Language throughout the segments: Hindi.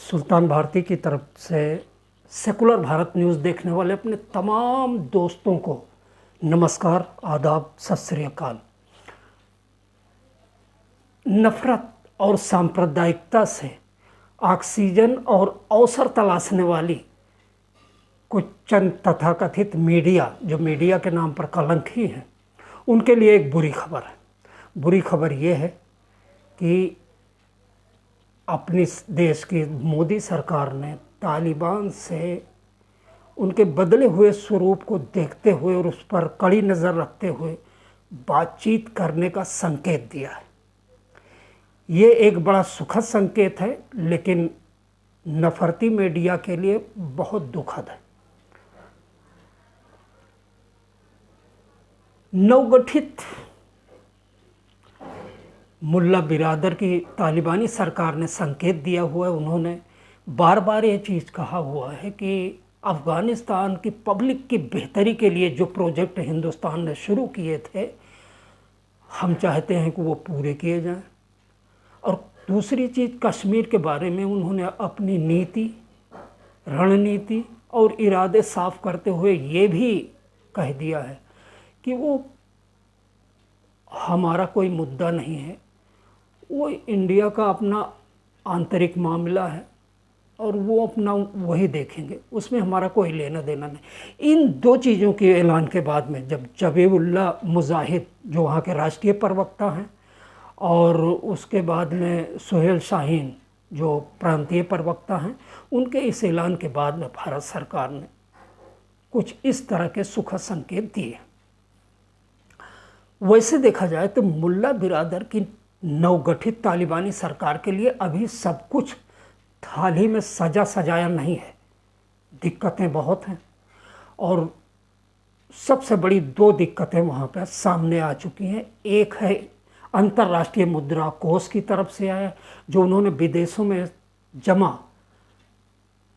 सुल्तान भारती की तरफ से सेकुलर भारत न्यूज़ देखने वाले अपने तमाम दोस्तों को नमस्कार, आदाब, सत श्री अकाल। नफ़रत और सांप्रदायिकता से ऑक्सीजन और अवसर तलाशने वाली कुछ चंद तथाकथित मीडिया, जो मीडिया के नाम पर कलंकी हैं, उनके लिए एक बुरी खबर है। बुरी खबर ये है कि अपनी देश की मोदी सरकार ने तालिबान से उनके बदले हुए स्वरूप को देखते हुए और उस पर कड़ी नज़र रखते हुए बातचीत करने का संकेत दिया है। ये एक बड़ा सुखद संकेत है, लेकिन नफरती मीडिया के लिए बहुत दुखद है। नवगठित मुल्ला बिरादर की तालिबानी सरकार ने संकेत दिया हुआ है। उन्होंने बार बार ये चीज़ कहा हुआ है कि अफ़गानिस्तान की पब्लिक की बेहतरी के लिए जो प्रोजेक्ट हिंदुस्तान ने शुरू किए थे, हम चाहते हैं कि वो पूरे किए जाएं। और दूसरी चीज़, कश्मीर के बारे में उन्होंने अपनी नीति, रणनीति और इरादे साफ करते हुए ये भी कह दिया है कि वो हमारा कोई मुद्दा नहीं है, वो इंडिया का अपना आंतरिक मामला है और वो अपना वही देखेंगे, उसमें हमारा कोई लेना देना नहीं। इन दो चीज़ों के ऐलान के बाद में जब ज़बीहुल्लाह मुजाहिद, जो वहाँ के राष्ट्रीय प्रवक्ता हैं, और उसके बाद में सुहेल शाहीन, जो प्रांतीय प्रवक्ता हैं, उनके इस ऐलान के बाद में भारत सरकार ने कुछ इस तरह के सुखद संकेत दिए। वैसे देखा जाए तो मुल्ला बिरादर की नवगठित तालिबानी सरकार के लिए अभी सब कुछ थाली में सजा सजाया नहीं है। दिक्कतें बहुत हैं और सबसे बड़ी दो दिक्कतें वहाँ पर सामने आ चुकी हैं। एक है अंतर्राष्ट्रीय मुद्रा कोष की तरफ से आया, जो उन्होंने विदेशों में जमा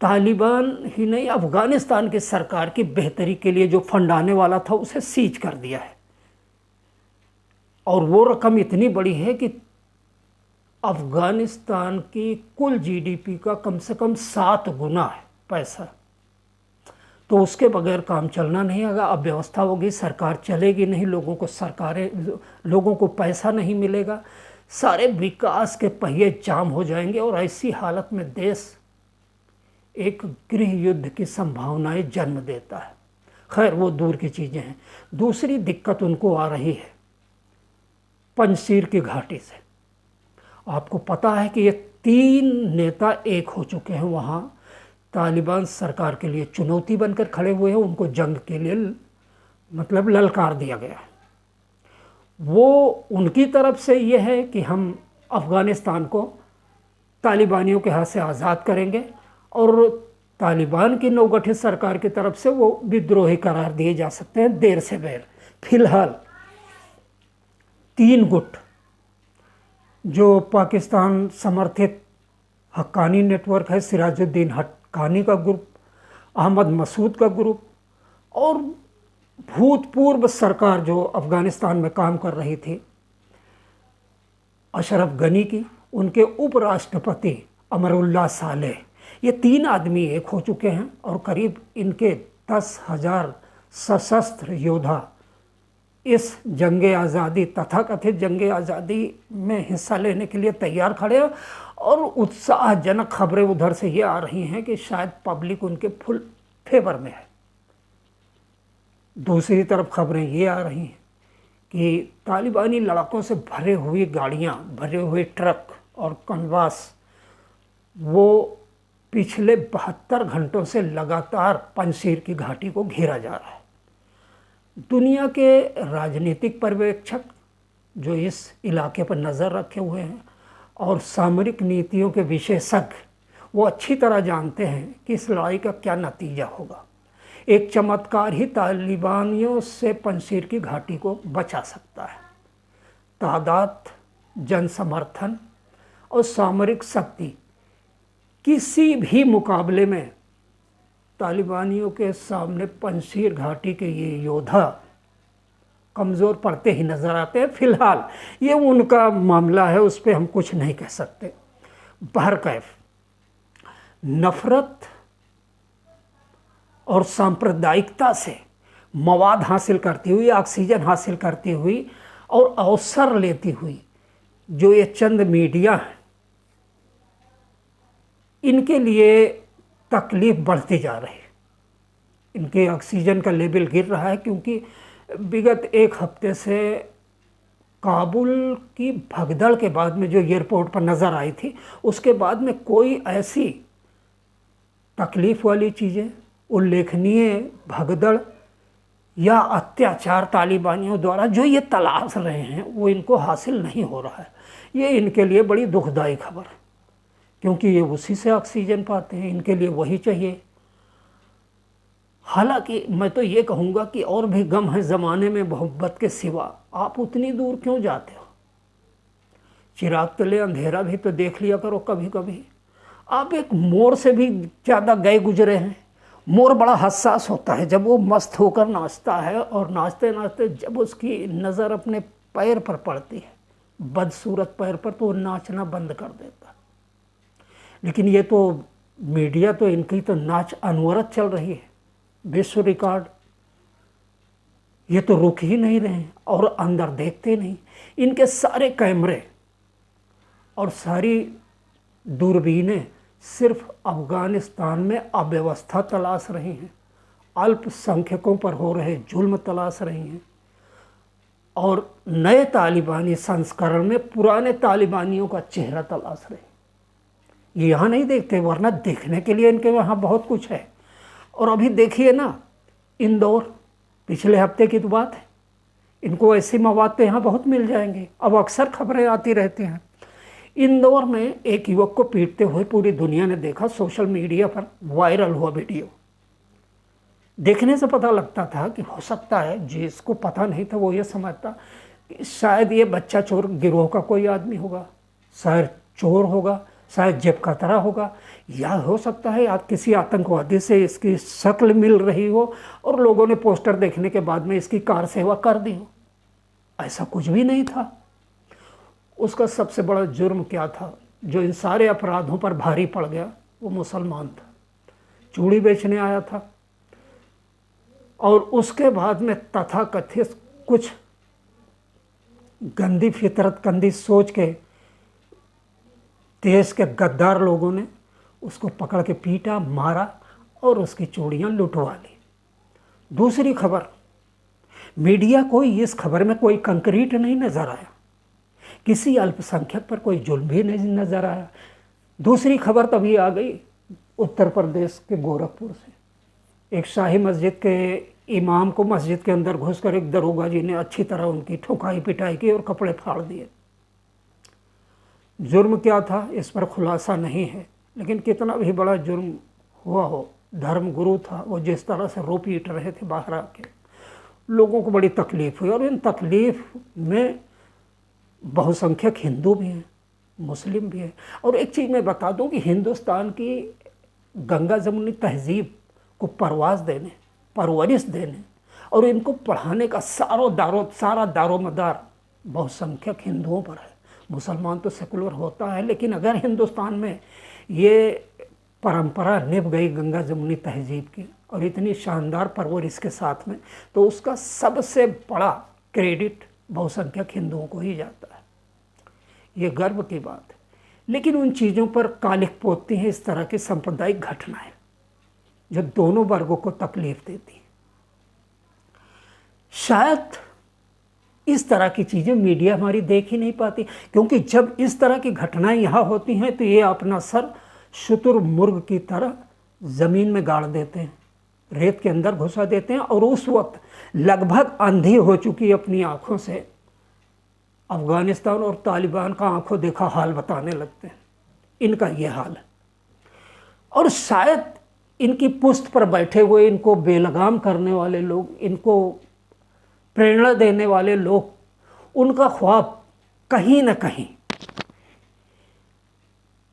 तालिबान ही नहीं, अफ़गानिस्तान की सरकार की बेहतरी के लिए जो फंड आने वाला था उसे सीज कर दिया है। और वो रकम इतनी बड़ी है कि अफ़गानिस्तान की कुल जीडीपी का कम से कम 7 गुना है पैसा। तो उसके बगैर काम चलना नहीं होगा। अब व्यवस्था होगी, सरकार चलेगी नहीं, लोगों को पैसा नहीं मिलेगा, सारे विकास के पहिए जाम हो जाएंगे और ऐसी हालत में देश एक गृह युद्ध की संभावनाएं जन्म देता है। खैर, वो दूर की चीज़ें हैं। दूसरी दिक्कत उनको आ रही है पंजशीर की घाटी से। आपको पता है कि ये 3 नेता एक हो चुके हैं, वहाँ तालिबान सरकार के लिए चुनौती बनकर खड़े हुए हैं। उनको जंग के लिए मतलब ललकार दिया गया है। वो उनकी तरफ से ये है कि हम अफ़गानिस्तान को तालिबानियों के हाथ से आज़ाद करेंगे, और तालिबान की नवगठित सरकार की तरफ से वो विद्रोही करार दिए जा सकते हैं देर से बेर। फिलहाल 3 गुट, जो पाकिस्तान समर्थित हक्कानी नेटवर्क है, सिराजुद्दीन हक्कानी का ग्रुप, अहमद मसूद का ग्रुप, और भूतपूर्व सरकार जो अफ़गानिस्तान में काम कर रही थी अशरफ गनी की, उनके उपराष्ट्रपति अमरुल्लाह सालेह, ये 3 आदमी एक हो चुके हैं और करीब इनके 10,000 सशस्त्र योद्धा इस जंगे आज़ादी, तथाकथित जंगे आज़ादी में हिस्सा लेने के लिए तैयार खड़े हैं। और उत्साहजनक खबरें उधर से ये आ रही हैं कि शायद पब्लिक उनके फुल फेवर में है। दूसरी तरफ खबरें ये आ रही हैं कि तालिबानी लड़ाकों से भरे हुई गाड़ियाँ, भरे हुए ट्रक और कन्वास, वो पिछले 72 घंटों से लगातार पंजशीर की घाटी को घेरा जा रहा है। दुनिया के राजनीतिक पर्यवेक्षक जो इस इलाके पर नज़र रखे हुए हैं और सामरिक नीतियों के विशेषज्ञ, वो अच्छी तरह जानते हैं कि इस लड़ाई का क्या नतीजा होगा। एक चमत्कार ही तालिबानियों से पंजशीर की घाटी को बचा सकता है। तादाद, जनसमर्थन और सामरिक शक्ति किसी भी मुकाबले में तालिबानियों के सामने पंजशीर घाटी के ये योद्धा कमज़ोर पड़ते ही नज़र आते हैं। फिलहाल ये उनका मामला है, उस पर हम कुछ नहीं कह सकते। बहरकैफ नफरत और सांप्रदायिकता से मवाद हासिल करती हुई, ऑक्सीजन हासिल करती हुई और अवसर लेती हुई जो ये चंद मीडिया हैं, इनके लिए तकलीफ बढ़ती जा रही है। इनके ऑक्सीजन का लेवल गिर रहा है, क्योंकि विगत एक हफ्ते से काबुल की भगदड़ के बाद में जो एयरपोर्ट पर नज़र आई थी, उसके बाद में कोई ऐसी तकलीफ़ वाली चीज़ें, उल्लेखनीय भगदड़ या अत्याचार तालिबानियों द्वारा जो ये तलाश रहे हैं, वो इनको हासिल नहीं हो रहा है। ये इनके लिए बड़ी दुखदाई खबर है, क्योंकि ये उसी से ऑक्सीजन पाते हैं, इनके लिए वही चाहिए। हालांकि मैं तो ये कहूँगा कि और भी गम है ज़माने में मोहब्बत के सिवा, आप उतनी दूर क्यों जाते हो? चिराग तले अंधेरा भी तो देख लिया करो कभी कभी। आप एक मोर से भी ज़्यादा गए गुजरे हैं। मोर बड़ा हसास होता है जब वो मस्त होकर नाचता है, और नाचते नाचते जब उसकी नज़र अपने पैर पर पड़ती है, बदसूरत पैर पर, तो वो नाचना बंद कर देता है। लेकिन ये तो मीडिया तो इनकी तो नाच अनवरत चल रही है, विश्व रिकॉर्ड। ये तो रुक ही नहीं रहे और अंदर देखते नहीं। इनके सारे कैमरे और सारी दूरबीनें सिर्फ अफ़गानिस्तान में अव्यवस्था तलाश रही हैं, अल्पसंख्यकों पर हो रहे जुल्म तलाश रही हैं, और नए तालिबानी संस्करण में पुराने तालिबानियों का चेहरा तलाश रहे हैं। ये यहाँ नहीं देखते, वरना देखने के लिए इनके वहाँ बहुत कुछ है। और अभी देखिए ना, इंदौर, पिछले हफ्ते की तो बात है, इनको ऐसे मवाद तो यहाँ बहुत मिल जाएंगे। अब अक्सर खबरें आती रहती हैं। इंदौर में एक युवक को पीटते हुए पूरी दुनिया ने देखा, सोशल मीडिया पर वायरल हुआ वीडियो। देखने से पता लगता था कि हो सकता है, जिसको पता नहीं था वो ये समझता कि शायद ये बच्चा चोर गिरोह का कोई आदमी होगा, शायद चोर होगा, शायद जेब कतरा होगा, या हो सकता है आज किसी आतंकवादी से इसकी शक्ल मिल रही हो और लोगों ने पोस्टर देखने के बाद में इसकी कार सेवा कर दी हो। ऐसा कुछ भी नहीं था। उसका सबसे बड़ा जुर्म क्या था जो इन सारे अपराधों पर भारी पड़ गया? वो मुसलमान था, चूड़ी बेचने आया था, और उसके बाद में तथाकथित कुछ गंदी फितरतगंदी सोच के देश के गद्दार लोगों ने उसको पकड़ के पीटा, मारा और उसकी चूड़ियाँ लुटवा ली। दूसरी खबर, मीडिया को इस खबर में कोई कंक्रीट नहीं नज़र आया, किसी अल्पसंख्यक पर कोई जुल्म भी नहीं नज़र आया। दूसरी खबर तभी आ गई उत्तर प्रदेश के गोरखपुर से। एक शाही मस्जिद के इमाम को मस्जिद के अंदर घुसकर एक दरोगा जी ने अच्छी तरह उनकी ठोकाई पिटाई की और कपड़े फाड़ दिए। जुर्म क्या था इस पर खुलासा नहीं है, लेकिन कितना भी बड़ा जुर्म हुआ हो, धर्मगुरु था, वो जिस तरह से रो पीट रहे थे बाहर आके, लोगों को बड़ी तकलीफ़ हुई। और इन तकलीफ़ में बहुसंख्यक हिंदू भी हैं, मुस्लिम भी हैं। और एक चीज़ मैं बता दूं कि हिंदुस्तान की गंगा जमुनी तहजीब को परवाज़ देने, परवरिश देने और इनको पढ़ाने का सारा दारोमदार बहुसंख्यक हिंदुओं पर है। मुसलमान तो सेकुलर होता है, लेकिन अगर हिंदुस्तान में ये परंपरा निभ गई गंगा जमुनी तहजीब की और इतनी शानदार परवरिश के साथ में, तो उसका सबसे बड़ा क्रेडिट बहुसंख्यक हिंदुओं को ही जाता है। ये गर्व की बात है। लेकिन उन चीज़ों पर कालिख पोतती हैं इस तरह की सांप्रदायिक घटनाएं जो दोनों वर्गों को तकलीफ देती हैं। शायद इस तरह की चीज़ें मीडिया हमारी देख ही नहीं पाती, क्योंकि जब इस तरह की घटनाएं यहाँ होती हैं तो ये अपना सर शुतुरमुर्ग की तरह ज़मीन में गाड़ देते हैं, रेत के अंदर घुसा देते हैं, और उस वक्त लगभग अंधी हो चुकी अपनी आँखों से अफ़गानिस्तान और तालिबान का आंखों देखा हाल बताने लगते हैं। इनका ये हाल है। और शायद इनकी पुश्त पर बैठे हुए, इनको बेलगाम करने वाले लोग, इनको प्रेरणा देने वाले लोग, उनका ख्वाब कहीं ना कहीं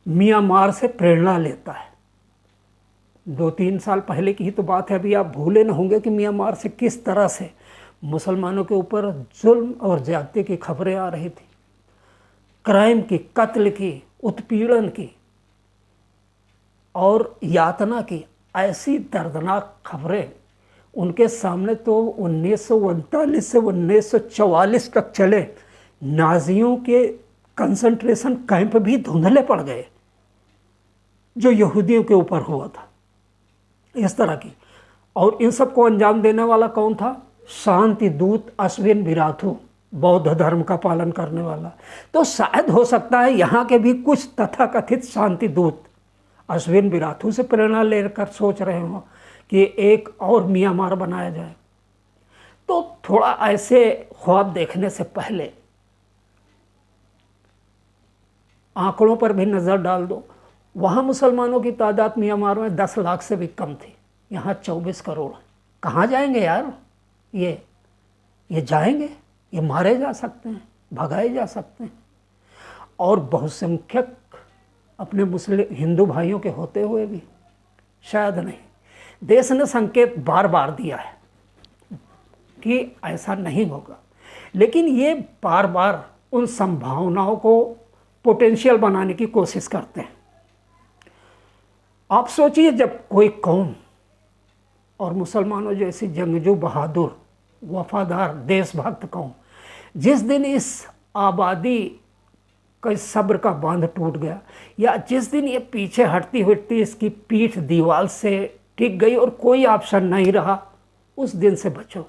म्यांमार से प्रेरणा लेता है। 2-3 साल पहले की ही तो बात है। अभी आप भूले न होंगे कि म्यांमार से किस तरह से मुसलमानों के ऊपर जुल्म और ज़्यादती की खबरें आ रही थी, क्राइम की, कत्ल की, उत्पीड़न की। और यातना की ऐसी दर्दनाक खबरें उनके सामने तो 1939 से 1944 तक चले नाजियों के कंसंट्रेशन कैंप भी धुंधले पड़ गए जो यहूदियों के ऊपर हुआ था, इस तरह की। और इन सब को अंजाम देने वाला कौन था? शांति दूत अश्विन विराथू, बौद्ध धर्म का पालन करने वाला। तो शायद हो सकता है यहाँ के भी कुछ तथाकथित शांति दूत अश्विन विराथू से प्रेरणा लेकर सोच रहे हो कि एक और म्यांमार बनाया जाए। तो थोड़ा ऐसे ख्वाब देखने से पहले आंकड़ों पर भी नज़र डाल दो। वहाँ मुसलमानों की तादाद म्यांमार में 10 लाख से भी कम थी, यहाँ 24 करोड़। कहाँ जाएंगे यार ये जाएंगे? ये मारे जा सकते हैं, भगाए जा सकते हैं। और बहुसंख्यक अपने मुस्लिम हिंदू भाइयों के होते हुए भी शायद नहीं। देश ने संकेत बार बार दिया है कि ऐसा नहीं होगा, लेकिन ये बार बार उन संभावनाओं को पोटेंशियल बनाने की कोशिश करते हैं। आप सोचिए, जब कोई कौम और मुसलमानों जैसी जंगजू, बहादुर, वफादार, देशभक्त कौम जिस दिन इस आबादी का सब्र का बांध टूट गया, या जिस दिन ये पीछे हटती हटती इसकी पीठ दीवार से टिक गई और कोई ऑप्शन नहीं रहा, उस दिन से बचो।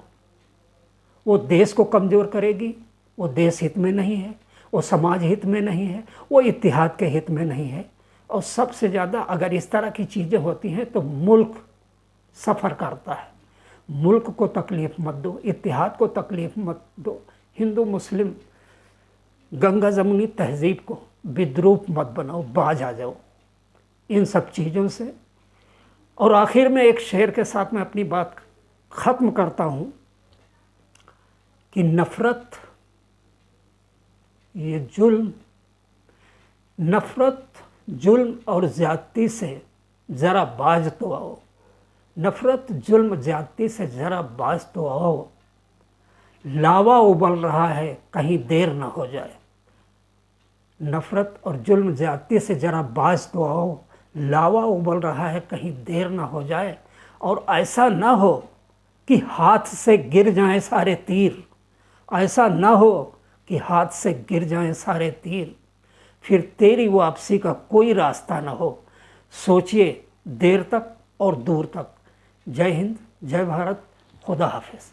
वो देश को कमज़ोर करेगी, वो देश हित में नहीं है, वो समाज हित में नहीं है, वो इत्तेहाद के हित में नहीं है। और सबसे ज़्यादा अगर इस तरह की चीज़ें होती हैं तो मुल्क सफ़र करता है। मुल्क को तकलीफ़ मत दो, इत्तेहाद को तकलीफ़ मत दो, हिंदू मुस्लिम गंगा जमुनी तहजीब को विद्रूप मत बनाओ, बाज आ जाओ इन सब चीज़ों से। और आखिर में एक शेर के साथ मैं अपनी बात ख़त्म करता हूँ कि नफ़रत, ये नफ़रत, जुल्म और ज़्यादती से ज़रा बाज तो आओ। नफ़रत, जुल्म, ज़्यादती से ज़रा बाज तो आओ। लावा उबल रहा है, कहीं देर ना हो जाए। नफ़रत और जुल्म, ज़्यादती से ज़रा बाज तो आओ। लावा उबल रहा है, कहीं देर ना हो जाए। और ऐसा ना हो कि हाथ से गिर जाएं सारे तीर, ऐसा ना हो कि हाथ से गिर जाएं सारे तीर, फिर तेरी वापसी का कोई रास्ता ना हो। सोचिए देर तक और दूर तक। जय हिंद, जय भारत, खुदा हाफिज़।